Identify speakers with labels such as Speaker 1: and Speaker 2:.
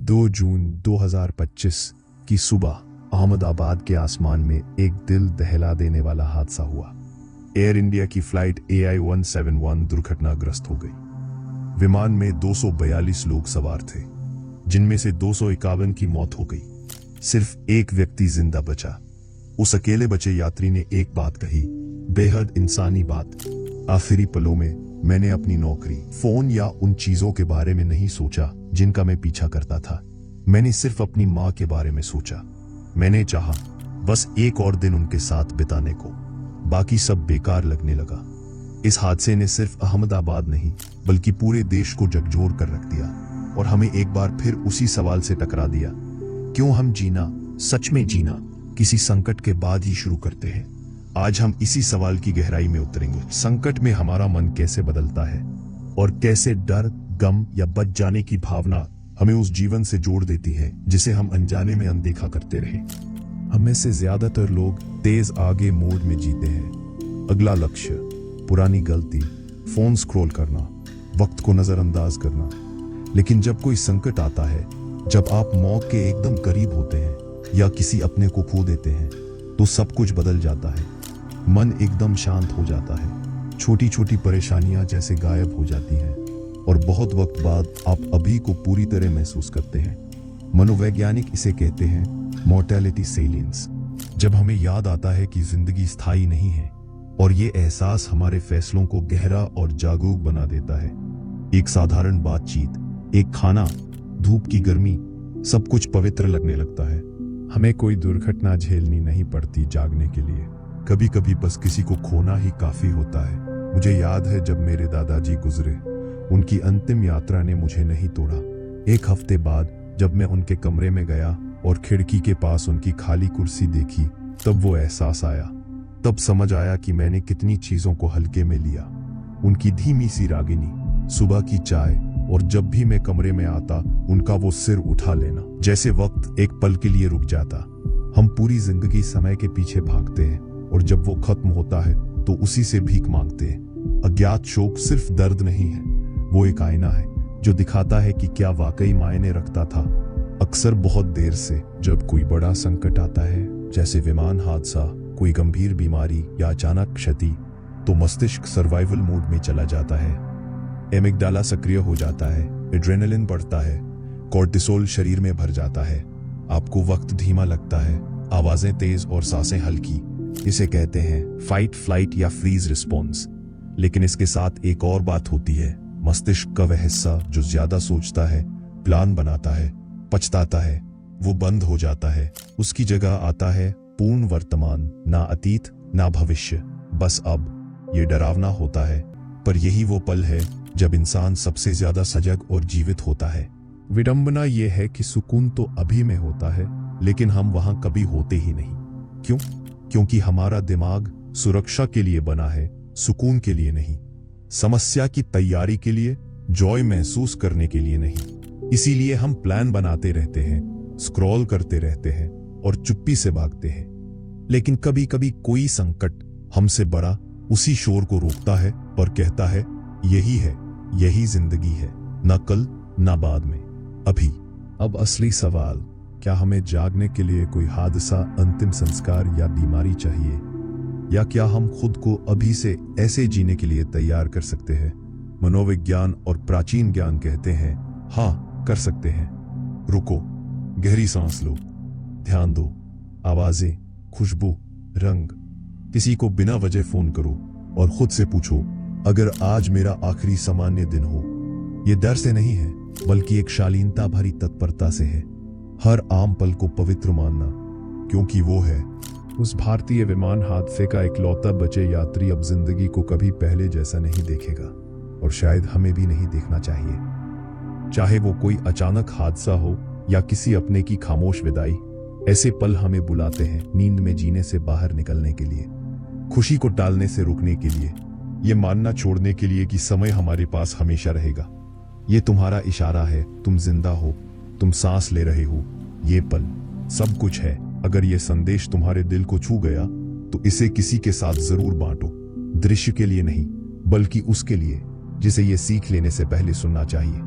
Speaker 1: 2 जून 2025 की सुबह अहमदाबाद के आसमान में एक दिल दहला देने वाला हादसा हुआ। एयर इंडिया की फ्लाइट AI-171 दुर्घटनाग्रस्त हो गई। विमान में 242 लोग सवार थे, जिनमें से 251 की मौत हो गई। सिर्फ एक व्यक्ति जिंदा बचा। उस अकेले बचे यात्री ने एक बात कही, बेहद इंसानी बात। आखिरी पलों में मैंने अपनी नौकरी, फोन या उन चीजों के बारे में नहीं सोचा जिनका मैं पीछा करता था। मैंने सिर्फ अपनी माँ के बारे में सोचा। मैंने चाहा बस एक और दिन उनके साथ बिताने को। बाकी सब बेकार लगने लगा। इस हादसे ने सिर्फ अहमदाबाद नहीं बल्कि पूरे देश को झकझोर कर रख दिया और हमें एक बार फिर उसी सवाल से टकरा दिया, क्यों हम जीना, सच में जीना, किसी संकट के बाद ही शुरू करते हैं। आज हम इसी सवाल की गहराई में उतरेंगे। संकट में हमारा मन कैसे बदलता है और कैसे डर, गम या बच जाने की भावना हमें उस जीवन से जोड़ देती है जिसे हम अनजाने में अनदेखा करते रहे। हम में से ज्यादातर लोग तेज आगे मोड में जीते हैं। अगला लक्ष्य, पुरानी गलती, फोन स्क्रॉल करना, वक्त को नजरअंदाज करना। लेकिन जब कोई संकट आता है, जब आप मौत के एकदम करीब होते हैं या किसी अपने को खो देते हैं, तो सब कुछ बदल जाता है। मन एकदम शांत हो जाता है। छोटी छोटी परेशानियां जैसे गायब हो जाती हैं और बहुत वक्त बाद आप अभी को पूरी तरह महसूस करते हैं। मनोवैज्ञानिक इसे कहते हैं मोर्टेलिटी सेलियंस। जब हमें याद आता है कि जिंदगी स्थायी नहीं है और ये एहसास हमारे फैसलों को गहरा और जागरूक बना देता है। एक साधारण बातचीत, एक खाना, धूप की गर्मी, सब कुछ पवित्र लगने लगता है। हमें कोई दुर्घटना झेलनी नहीं पड़ती जागने के लिए। कभी कभी बस किसी को खोना ही काफी होता है। मुझे याद है जब मेरे दादाजी गुजरे, उनकी अंतिम यात्रा ने मुझे नहीं तोड़ा। एक हफ्ते बाद जब मैं उनके कमरे में गया और खिड़की के पास उनकी खाली कुर्सी देखी, तब वो एहसास आया। तब समझ आया कि मैंने कितनी चीजों को हल्के में लिया। उनकी धीमी सी रागिनी, सुबह की चाय और जब भी मैं कमरे में आता उनका वो सिर उठा लेना, जैसे वक्त एक पल के लिए रुक जाता। हम पूरी जिंदगी समय के पीछे भागते हैं और जब वो खत्म होता है तो उसी से भीख मांगते हैं। अज्ञात शोक सिर्फ दर्द नहीं है, वो एक आईना है जो दिखाता है कि क्या वाकई मायने रखता था। अक्सर बहुत देर से जब कोई बड़ा संकट आता है, जैसे विमान हादसा, कोई गंभीर बीमारी या अचानक क्षति, तो मस्तिष्क सर्वाइवल मोड में चला जाता है। एमिगडाला सक्रिय हो जाता है, एड्रेनलिन बढ़ता है, कोर्टिसोल शरीर में भर जाता है। आपको वक्त धीमा लगता है, आवाजें तेज और सांसें हल्की। इसे कहते हैं फाइट, फ्लाइट या फ्रीज रिस्पॉन्स। लेकिन इसके साथ एक और बात होती है। मस्तिष्क का वह हिस्सा जो ज्यादा सोचता है, प्लान बनाता है, पछताता है, वो बंद हो जाता है। उसकी जगह आता है पूर्ण वर्तमान, ना अतीत ना भविष्य, बस अब। ये डरावना होता है, पर यही वो पल है जब इंसान सबसे ज्यादा सजग और जीवित होता है। विडंबना ये है कि सुकून तो अभी में होता है, लेकिन हम वहां कभी होते ही नहीं। क्यों? क्योंकि हमारा दिमाग सुरक्षा के लिए बना है, सुकून के लिए नहीं। समस्या की तैयारी के लिए, जॉय महसूस करने के लिए नहीं। इसीलिए हम प्लान बनाते रहते हैं, स्क्रॉल करते रहते हैं और चुप्पी से भागते हैं। लेकिन कभी कभी कोई संकट हमसे बड़ा उसी शोर को रोकता है और कहता है, यही है, यही जिंदगी है, ना कल ना बाद में, अभी। अब असली सवाल, क्या हमें जागने के लिए कोई हादसा, अंतिम संस्कार या बीमारी चाहिए, या क्या हम खुद को अभी से ऐसे जीने के लिए तैयार कर सकते हैं? मनोविज्ञान और प्राचीन ज्ञान कहते हैं, हाँ कर सकते हैं। रुको, गहरी सांस लो, ध्यान दो, आवाजें, खुशबू, रंग। किसी को बिना वजह फोन करो और खुद से पूछो, अगर आज मेरा आखिरी सामान्य दिन हो। ये डर से नहीं है, बल्कि एक शालीनता भरी तत्परता से है। हर आम पल को पवित्र मानना, क्योंकि वो है उस भारतीय विमान हादसे का इकलौता बचे यात्री अब जिंदगी को कभी पहले जैसा नहीं देखेगा और शायद हमें भी नहीं देखना चाहिए। चाहे वो कोई अचानक हादसा हो या किसी अपने की खामोश विदाई, ऐसे पल हमें बुलाते हैं नींद में जीने से बाहर निकलने के लिए, खुशी को टालने से रुकने के लिए, ये मानना छोड़ने के लिए कि समय हमारे पास हमेशा रहेगा। ये तुम्हारा इशारा है, तुम जिंदा हो, तुम सांस ले रहे हो, ये पल सब कुछ है। अगर ये संदेश तुम्हारे दिल को छू गया तो इसे किसी के साथ जरूर बांटो। दृश्य के लिए नहीं, बल्कि उसके लिए जिसे ये सीख लेने से पहले सुनना चाहिए।